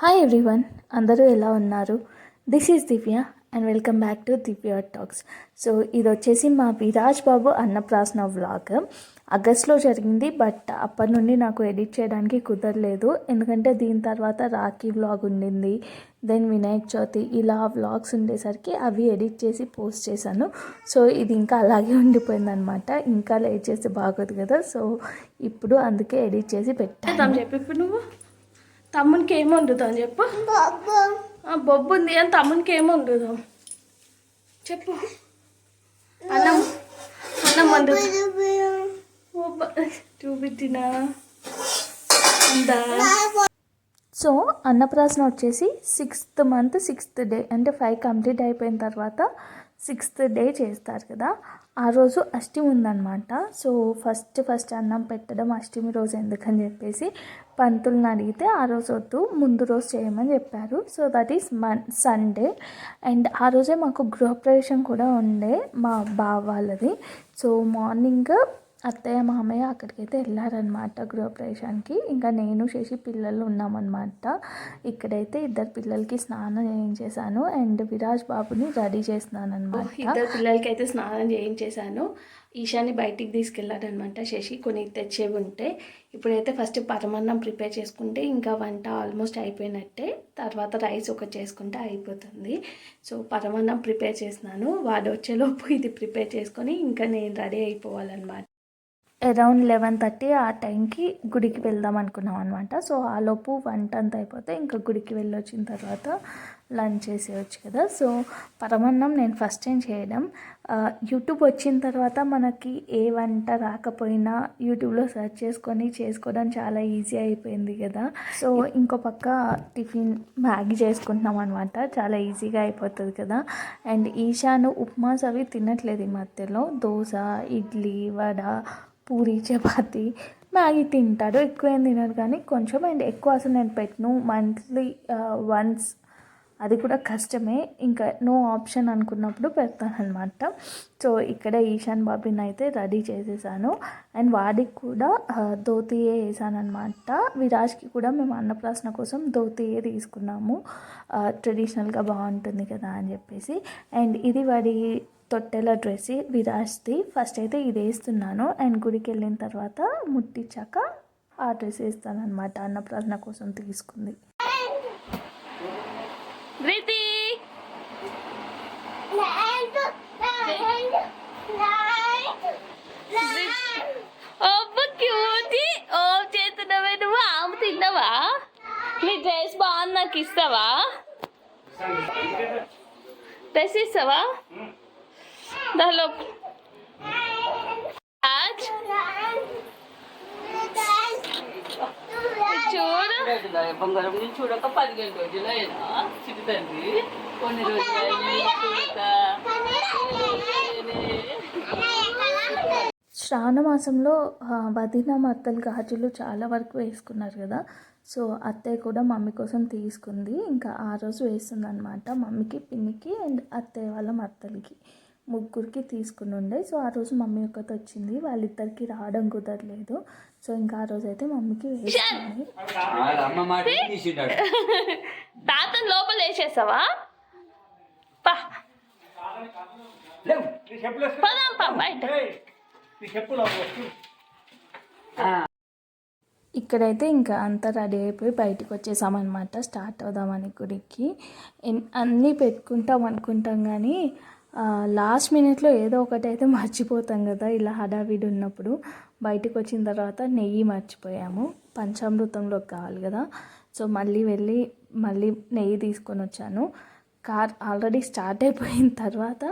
Hi everyone, అందరూ ఎలా ఉన్నారు? This is Divya and welcome back to Divya talks. So ఇది వచ్చేసి మా విరాజ్ బాబు అన్నప్రాసన వ్లాగ్. ఆగస్ట్లో జరిగింది, బట్ అప్పటి నుండి నాకు ఎడిట్ చేయడానికి కుదరలేదు. ఎందుకంటే దీని తర్వాత రాఖీ వ్లాగ్ ఉండింది, దెన్ వినాయక చవితి, ఇలా వ్లాగ్స్ ఉండేసరికి అవి ఎడిట్ చేసి పోస్ట్ చేశాను. సో ఇది ఇంకా అలాగే ఉండిపోయిందనమాట. ఇంకా లేట్ చేస్తే బాగోదు కదా, సో ఇప్పుడు అందుకే ఎడిట్ చేసి పెట్టాను. చెప్పి ఇప్పుడు నువ్వు తమ్మునికి ఏమి వండుతాం చెప్పు. బొబ్బు ఉంది అని తమ్మునికి ఏమి వండుదాం చెప్పు. అన్నం అన్నం వండు చూపించినా. సో అన్నప్రాసన వచ్చేసి 6th month 6th డే, అంటే 5 కంప్లీట్ అయిపోయిన తర్వాత 6th డే చేస్తారు కదా, ఆ రోజు అష్టమి ఉందన్నమాట. సో ఫస్ట్ అన్నం పెట్టడం అష్టమి రోజు ఎందుకని చెప్పేసి పంతులను అడిగితే ఆ రోజు వద్దు, ముందు రోజు చేయమని చెప్పారు. So that is Sunday. And ఆ రోజే మాకు గృహప్రవేశం కూడా ఉండే మా బావ వాళ్ళది. సో మార్నింగ్ అత్తయ్య మామయ్య అక్కడికైతే వెళ్ళారనమాట గృహప్రవేశానికి. ఇంకా నేను చేసి పిల్లలు ఉన్నామన్నమాట. ఇక్కడైతే 2 పిల్లలకి స్నానం చేయించేశాను అండ్ విరాజ్ బాబుని రెడీ చేస్తున్నాను అనమాట. 2 పిల్లలకి అయితే స్నానం చేయించేశాను. ఈశాని బయటికి తీసుకెళ్ళారనమాట శశి, కొన్ని తెచ్చేవి ఉంటే. ఇప్పుడైతే ఫస్ట్ పరమాన్నం ప్రిపేర్ చేసుకుంటే ఇంకా వంట ఆల్మోస్ట్ అయిపోయినట్టే. తర్వాత రైస్ ఒకటి చేసుకుంటే అయిపోతుంది. సో పరమాన్నం ప్రిపేర్ చేసినాను, వాడు వచ్చేలోపు ఇది ప్రిపేర్ చేసుకొని ఇంకా నేను రెడీ అయిపోవాలన్నమాట. అరౌండ్ 11:30 ఆ టైంకి గుడికి వెళ్దాం అనుకున్నాం అనమాట. సో ఆలోపు వంట అంతా అయిపోతే ఇంకా గుడికి వెళ్ళొచ్చిన తర్వాత లంచ్ చేసేయచ్చు కదా. సో పరమాన్నం నేను ఫస్ట్ టైం చేయడం. యూట్యూబ్ వచ్చిన తర్వాత మనకి ఏ వంట రాకపోయినా యూట్యూబ్లో సెర్చ్ చేసుకొని చేసుకోవడం చాలా ఈజీ అయిపోయింది కదా. సో ఇంకో పక్క టిఫిన్ మ్యాగీ చేసుకుంటున్నాం అనమాట, చాలా ఈజీగా అయిపోతుంది కదా. అండ్ ఈశాను ఉప్మాస్ అవి తినట్లేదు ఈ మధ్యలో. దోశ, ఇడ్లీ, వడ, పూరి, చపాతి, మ్యాగీ తింటాడు. ఎక్కువ ఏం తినడు కానీ కొంచెం. అండ్ ఎక్కువ అసలు నేను పెట్టను, మంత్లీ వన్స్, అది కూడా కష్టమే. ఇంకా నో ఆప్షన్ అనుకున్నప్పుడు పెడతాను అనమాట. సో ఇక్కడ ఈశాన్ బాబుని అయితే రెడీ చేసేసాను అండ్ వాడికి కూడా ధోతియే వేసాను అనమాట. విరాజ్కి కూడా మేము అన్నప్రాసన కోసం ధోతియే తీసుకున్నాము, ట్రెడిషనల్గా బాగుంటుంది కదా అని చెప్పేసి. అండ్ ఇది వాడి తొట్టెల డ్రెస్ విరాజ్ది. ఫస్ట్ అయితే ఇది వేస్తున్నాను అండ్ గుడికి వెళ్ళిన తర్వాత ముట్టించాక ఆ డ్రెస్ వేస్తాను అనమాట, అన్నప్రాసన కోసం తీసుకుంది. తిన్నావా? నీ డ్రెస్ బాగుంది, నాకు ఇస్తావా? డ్రెస్ ఇస్తావా? దానిలో చూడు, బంగారం నుంచి చూడక 15 రోజులు అయినా చిరుతండి, కొన్ని రోజులు. శ్రావణ మాసంలో వదిన మర్తలు గాజులు చాలా వరకు వేసుకున్నారు కదా. సో అత్తయ్య కూడా మమ్మీ కోసం తీసుకుంది. ఇంకా ఆ రోజు వేస్తుంది అనమాట, మమ్మీకి, పిన్నికి అండ్ అత్తయ్య వాళ్ళ మర్తలకి, ముగ్గురికి తీసుకుని ఉండే. సో ఆ రోజు మమ్మీ ఒక్కటి వచ్చింది, వాళ్ళిద్దరికి రావడం కుదరలేదు. సో ఇంకా ఆ రోజు అయితే మమ్మీకి వేస్తుంది. తాతను లోపల వేసేసావా? ఇక్కడైతే ఇంకా అంతా రెడీ అయిపోయి బయటకు వచ్చేసామన్నమాట, స్టార్ట్ అవుదామని గుడికి. అన్నీ పెట్టుకుంటాం అనుకుంటాం కానీ లాస్ట్ మినిట్లో ఏదో ఒకటి అయితే మర్చిపోతాం కదా. ఇలా హడావిడి ఉన్నప్పుడు బయటకు వచ్చిన తర్వాత నెయ్యి మర్చిపోయాము, పంచామృతంలోకి కావాలి కదా. సో మళ్ళీ వెళ్ళి నెయ్యి తీసుకొని వచ్చాను. కార్ ఆల్రెడీ స్టార్ట్ అయిపోయిన తర్వాత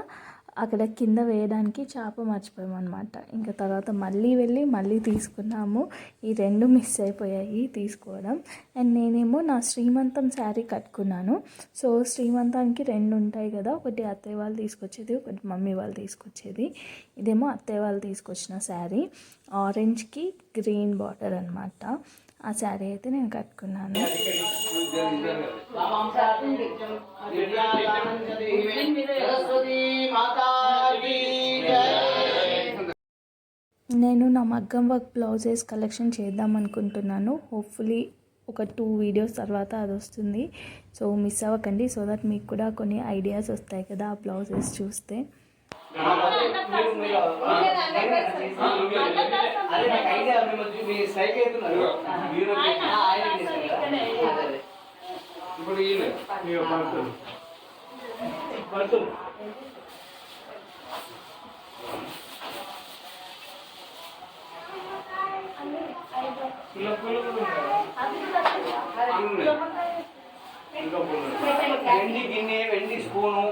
అక్కడ కింద వేయడానికి చేప మర్చిపోయామన్నమాట. ఇంకా తర్వాత మళ్ళీ తీసుకున్నాము. ఈ 2 మిస్ అయిపోయాయి తీసుకోవడం. అండ్ నేనేమో నా శ్రీమంతం శారీ కట్టుకున్నాను. సో శ్రీమంతానికి 2 ఉంటాయి కదా, ఒకటి అత్తయ్య వాళ్ళు తీసుకొచ్చేది, ఒకటి మమ్మీ వాళ్ళు తీసుకొచ్చేది. ఇదేమో అత్తయ్య వాళ్ళు తీసుకొచ్చిన శారీ, ఆరెంజ్కి గ్రీన్ బార్డర్ అనమాట. ఆ శారీ అయితే నేను కట్టుకున్నాను. నేను నా మగ్గం వర్క్ బ్లౌజెస్ కలెక్షన్ చేద్దాం అనుకుంటున్నాను. హోప్ఫుల్లీ ఒక 2 వీడియోస్ తర్వాత అది వస్తుంది. సో మిస్ అవ్వకండి, సో దట్ మీకు కూడా కొన్ని ఐడియాస్ వస్తాయి కదా ఆ బ్లౌజెస్ చూస్తే. వెండి గిన్నె, వెండి స్పూను,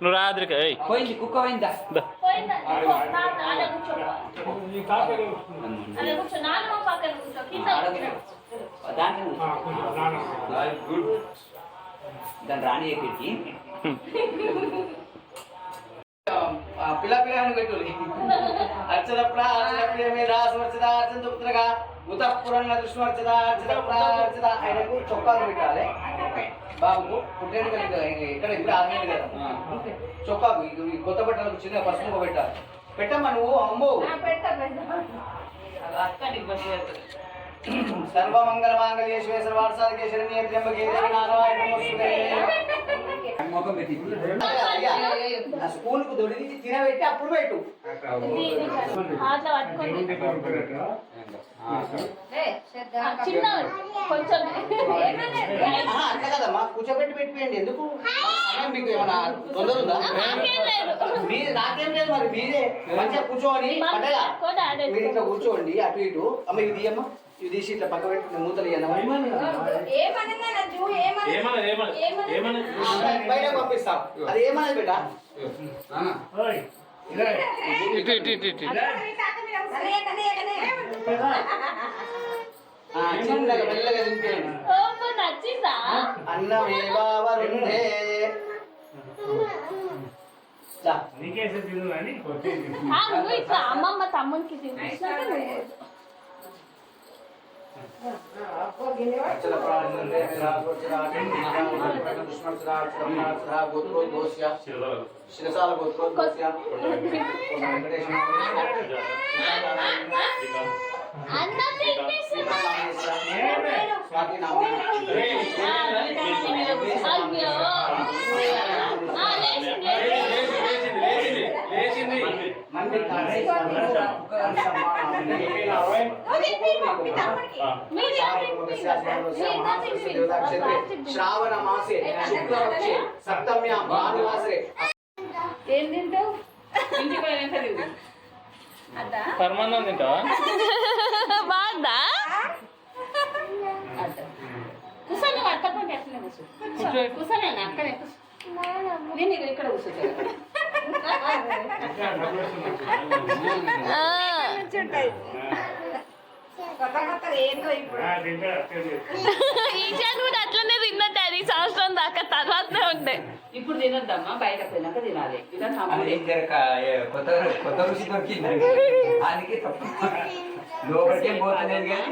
నువ్వు రాత్రికి పోయింది కుక్క పోయిందా? దాని రాణి ఎక్కడికి పిల్ల పిల్లని పెట్టు అర్చదప్రా అర్చదప్రియమే రాసవర్చదా అర్చంతుపుత్రగా ఉతఃపురంగా దృష్టివర్చదా అర్చదప్రా అర్చద. ఆయనకు చొక్కాలు పెట్టాలి బాబుకు. పుట్టేడు ఇక్కడ ఇప్పుడు ఆర్మీ కదా చొక్కాకు కొత్త బట్టలకు చిన్న పసుపు పెట్టాలి. పెట్టమ్మా నువ్వు అమ్మో. సర్వమంగళ మాంగళ్యే శివే సర్వార్థసాధకే శరణ్యే త్ర్యంబకే దేవి నారాయణి నమోస్తుతే. స్కూల్ కు దొడిగి తినబెట్టి అప్పుడు పెట్టు. అంతే కదమ్మా, కూర్చోబెట్టి పెట్టిపోయండి. ఎందుకు మీకు ఏమన్నా తొందర ఉందా? నాకేం లేదు, మరి మీరే మంచిగా కూర్చోని పడ్డగా మీరు ఇట్లా కూర్చోండి అటు ఇటు. అమ్మ ఇది తీయమ్మా, ఇది తీసి ఇట్లా పక్క పెట్టి మూతలు బయట పంపిస్తాం. అది ఏమన్నది బేటా? చిన్నగా మెల్లగా తింపేయండి. అన్నమే బావరుందే. అమ్మమ్మ తమ్మునికి శిరసాల గోత్రోద్భోస్య శ్రావణ మాసే శుక్లపక్షే సప్తమ్యాం భానువాసరే. ఏం తింటావు? ఇంటికి పోయినాక తింటా. పరమాన్నం తింటావా? బాగుందా? కూర్చొని అట్టపోండి, అట్లనే కూర్చో. కూర్చొని అక్కడే నేను ఇక్కడ కూర్చోండి. ఈశాన్ కూడా అట్లనే తిన్నట్టే, అది సంవత్సరం దాకా తర్వాతనే ఉండే. ఇప్పుడు తినొద్దమ్మా, బయట పోయినాక తినాలి. కొత్త రుచి దొరికింది అందుకే తప్ప లోపలికే పోతలేదు కానీ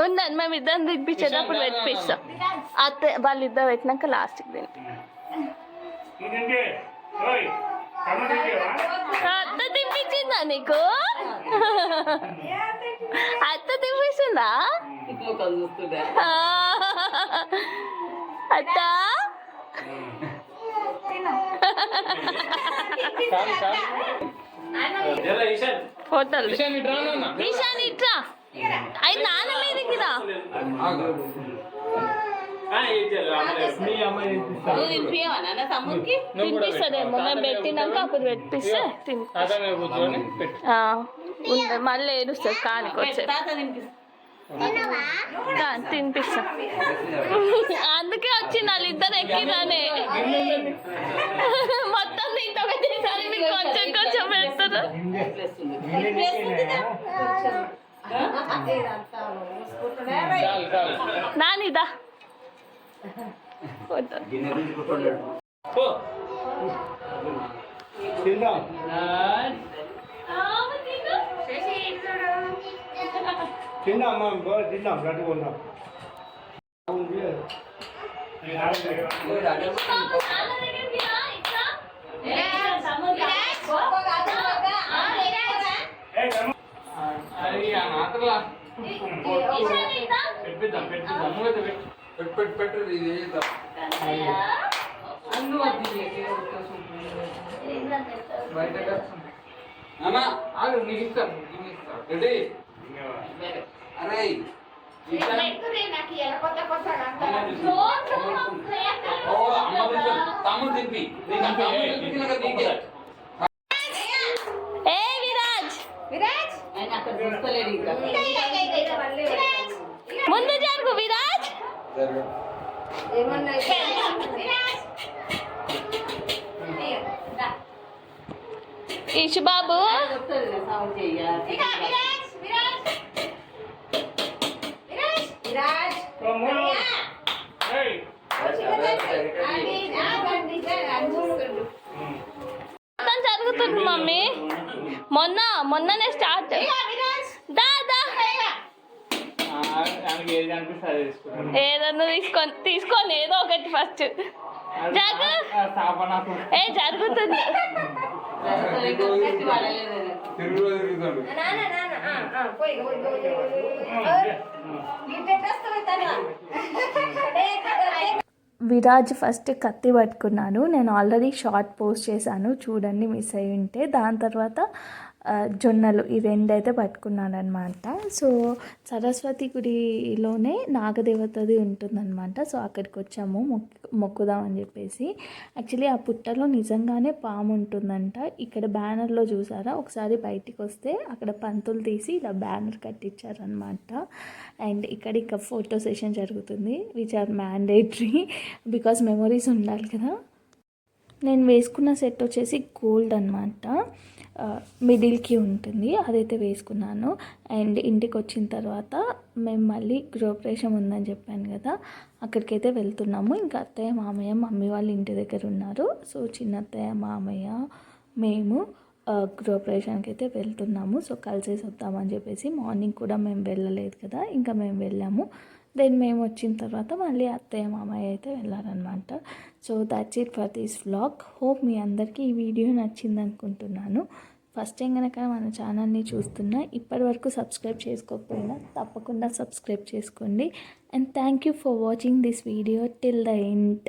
ఉందండి, మేము ఇద్దరం తినిపించేటప్పుడు పెట్టిస్తాం. అత్తే వాళ్ళిద్దరు పెట్టినాక లాస్ట్కి తిని అత్త తినిపించిందా నీకు? అత్త తినిపిస్తుందా? అత్త హోటల్ ఈశాన్ ఇట్రా, అది నాన్న మీదకి రా. తినిపిస్తుందేమో, మేము పెట్టినాక అప్పుడు పెట్టిస్తే మళ్ళీ ఏడుస్తుంది కానికి వచ్చే తినిపిస్తా. అందుకే వచ్చింది వాళ్ళిద్దరు ఎక్కిరానే. మొత్తం దీంతో పెట్టేసారి మీకు కొంచెం కొంచెం పెడతారు. నానిదా అది ఆ మాత్రలా పెట్టిద్దాం మూగైతే పెట్టు ఇది అమ్మా ఆగు నీకు ఇస్తాను రెడీ అరే తమ్ముడు తింపి ఏ విరాజ్ ముందు జరుగు విరాజ్ ఇషు బాబు మొత్తం జరుగుతుంది మమ్మీ మొన్ననే స్టార్ట్ దాదా ఆయనకి ఏది అనిపిస్తే అది తీసుకుంటాను ఏదన్నా తీసుకొని ఏదో ఒకటి ఫస్ట్ జరుగు ఏ జరుగుతుంది విరాజ్ ఫస్ట్ కత్తి పట్టుకున్నాను. నేను ఆల్రెడీ షార్ట్ పోస్ట్ చేశాను, చూడండి మిస్ అయ్యి ఉంటే. దాని తర్వాత జొన్నలు ఈ రెండైతే పట్టుకున్నాను అనమాట. సో సరస్వతి గుడిలోనే నాగదేవతది ఉంటుందన్నమాట. సో అక్కడికి వచ్చాము మొక్కుదామని చెప్పేసి. యాక్చువల్లీ ఆ పుట్టలో నిజంగానే పాము ఉంటుందంట. ఇక్కడ బ్యానర్లో చూసారా, ఒకసారి బయటికి వస్తే అక్కడ పంతులు తీసి ఇలా బ్యానర్ కట్టించారనమాట. అండ్ ఇక్కడ ఫోటో సెషన్ జరుగుతుంది, which are mandatory because memories ఉండాలి కదా. నేను వేసుకున్న సెట్ వచ్చేసి గోల్డ్ అనమాట, మిడిల్కి ఉంటుంది, అదైతే వేసుకున్నాను. అండ్ ఇంటికి వచ్చిన తర్వాత మేము మళ్ళీ గృహప్రవేశం ఉందని చెప్పాను కదా, అక్కడికైతే వెళ్తున్నాము. ఇంకా అత్తయ్య మామయ్య మమ్మీ వాళ్ళ ఇంటి దగ్గర ఉన్నారు. సో చిన్నత్తయ్య మామయ్య మేము గృహప్రవేశానికి అయితే వెళ్తున్నాము. సో కలిసేసి వద్దామని చెప్పేసి. మార్నింగ్ కూడా మేము వెళ్ళలేదు కదా, ఇంకా మేము వెళ్ళాము. దెన్ మేము వచ్చిన తర్వాత మళ్ళీ అత్తయ్య మామయ్య అయితే వెళ్ళారనమాట. So that's it for this vlog. Hope మీ అందరికీ ఈ వీడియో నచ్చింది అనుకుంటున్నాను. ఫస్ట్ టైం కనుక మన ఛానల్ని చూస్తున్నా, ఇప్పటి వరకు సబ్స్క్రైబ్ చేసుకోకపోయినా తప్పకుండా సబ్స్క్రైబ్ చేసుకోండి. And thank you for watching this video till the end.